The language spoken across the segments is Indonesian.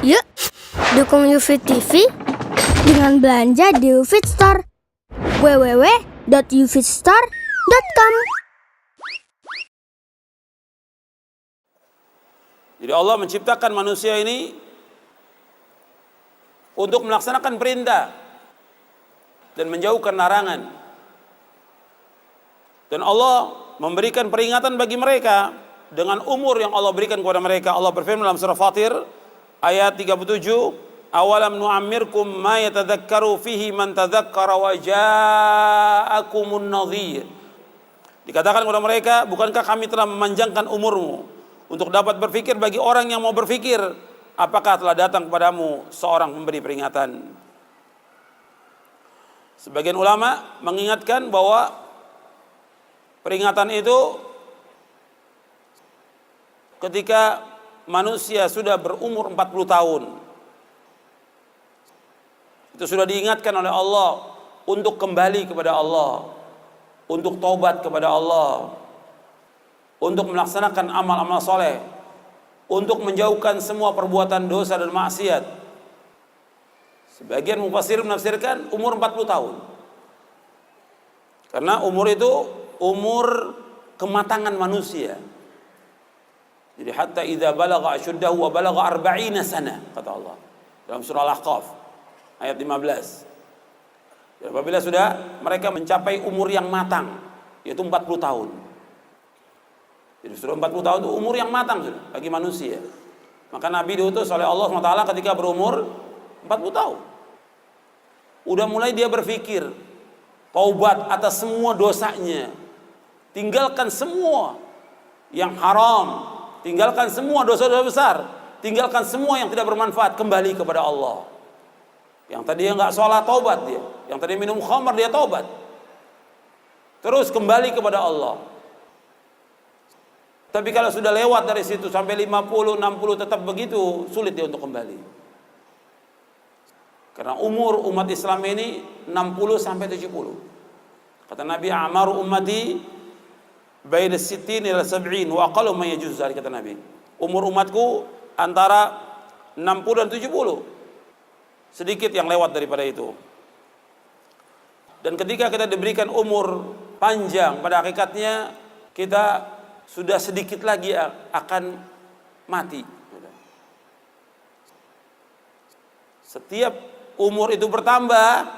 Yuk, dukung UFIT TV dengan belanja di UFIT Store. www.ufitstore.com. Jadi Allah menciptakan manusia ini untuk melaksanakan perintah dan menjauhkan larangan. Dan Allah memberikan peringatan bagi mereka dengan umur yang Allah berikan kepada mereka. Allah berfirman dalam surah Fatir ayat 37, awalam nu'ammirkum ma yatadzakkaru fihi man tadzakkara wa ja'akumun nadhir. Dikatakan kepada mereka, bukankah kami telah memanjangkan umurmu untuk dapat berfikir bagi orang yang mau berfikir? Apakah telah datang kepadamu seorang pemberi peringatan? Sebagian ulama mengingatkan bahwa peringatan itu ketika manusia sudah berumur 40 tahun. Itu sudah diingatkan oleh Allah untuk kembali kepada Allah, untuk taubat kepada Allah, untuk melaksanakan amal-amal soleh, untuk menjauhkan semua perbuatan dosa dan maksiat. Sebagian mufassir menafsirkan umur 40 tahun. Karena umur itu umur kematangan manusia. Jadi hatta idza balagha ashuddahu wa balagha 40 sana, kata Allah dalam surah Al-Ahqaf ayat 15. Dan apabila sudah mereka mencapai umur yang matang, yaitu 40 tahun. Jadi sudah 40 tahun itu umur yang matang sudah bagi manusia. Maka Nabi diutus oleh Allah SWT ketika berumur 40 tahun. Udah mulai dia berpikir taubat atas semua dosanya, tinggalkan semua yang haram, tinggalkan semua dosa-dosa besar, tinggalkan semua yang tidak bermanfaat, kembali kepada Allah. Yang tadinya nggak sholat, taubat dia. Yang tadi minum khamar, dia taubat. Terus kembali kepada Allah. Tapi kalau sudah lewat dari situ sampai 50, 60 tetap begitu, sulit dia untuk kembali. Karena umur umat Islam ini 60 sampai 70. Kata Nabi, amaru ummati baina sittin ila sab'in wa aqallu ma yajuz zalik, kata Nabi. Umur umatku antara 60 dan 70. Sedikit yang lewat daripada itu. Dan ketika kita diberikan umur panjang, pada hakikatnya kita sudah sedikit lagi akan mati. Setiap umur itu bertambah,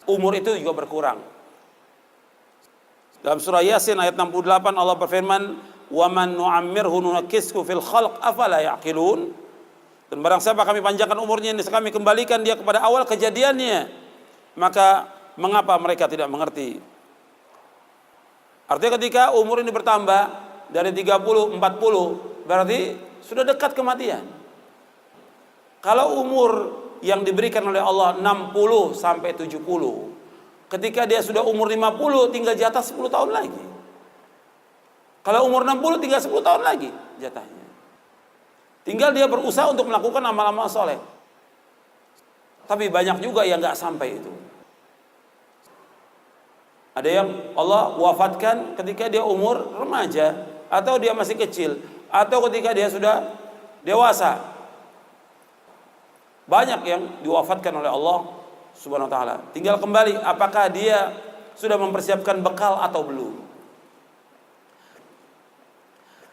umur itu juga berkurang. Dalam surah Yasin ayat 68 Allah berfirman, "Wa man nu'ammirhu nunakkishu fil khalq afala ya'qilun." Dan barang siapa kami panjangkan umurnya, ini kami kembalikan dia kepada awal kejadiannya, maka mengapa mereka tidak mengerti? Artinya ketika umur ini bertambah dari 30, 40, berarti sudah dekat kematian. Kalau umur yang diberikan oleh Allah 60 sampai 70, ketika dia sudah umur 50, tinggal jatah 10 tahun lagi. Kalau umur 60, tinggal 10 tahun lagi jatahnya. Tinggal dia berusaha untuk melakukan amal-amal soleh. Tapi banyak juga yang nggak sampai itu. Ada yang Allah wafatkan ketika dia umur remaja, atau dia masih kecil, atau ketika dia sudah dewasa. Banyak yang diwafatkan oleh Allah Subhanahu wa taala. Tinggal kembali apakah dia sudah mempersiapkan bekal atau belum.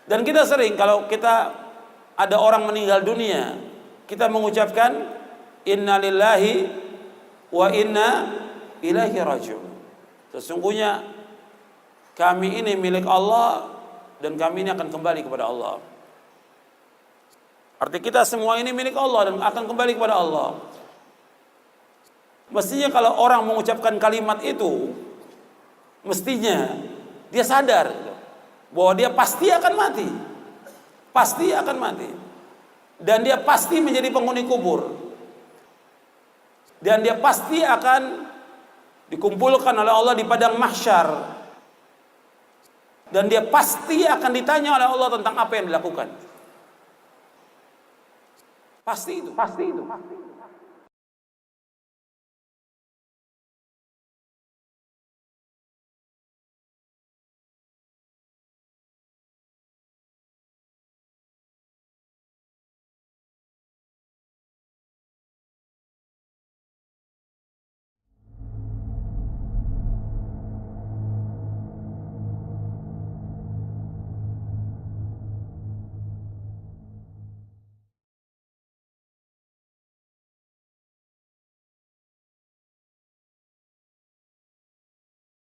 Dan kita sering kalau kita ada orang meninggal dunia, kita mengucapkan inna lillahi wa inna ilaihi raji'un. Sesungguhnya kami ini milik Allah dan kami ini akan kembali kepada Allah. Arti kita semua ini milik Allah dan akan kembali kepada Allah. Mestinya kalau orang mengucapkan kalimat itu, mestinya dia sadar bahwa dia pasti akan mati. Pasti akan mati. Dan dia pasti menjadi penghuni kubur. Dan dia pasti akan dikumpulkan oleh Allah di padang mahsyar. Dan dia pasti akan ditanya oleh Allah tentang apa yang dilakukan. Pasti itu.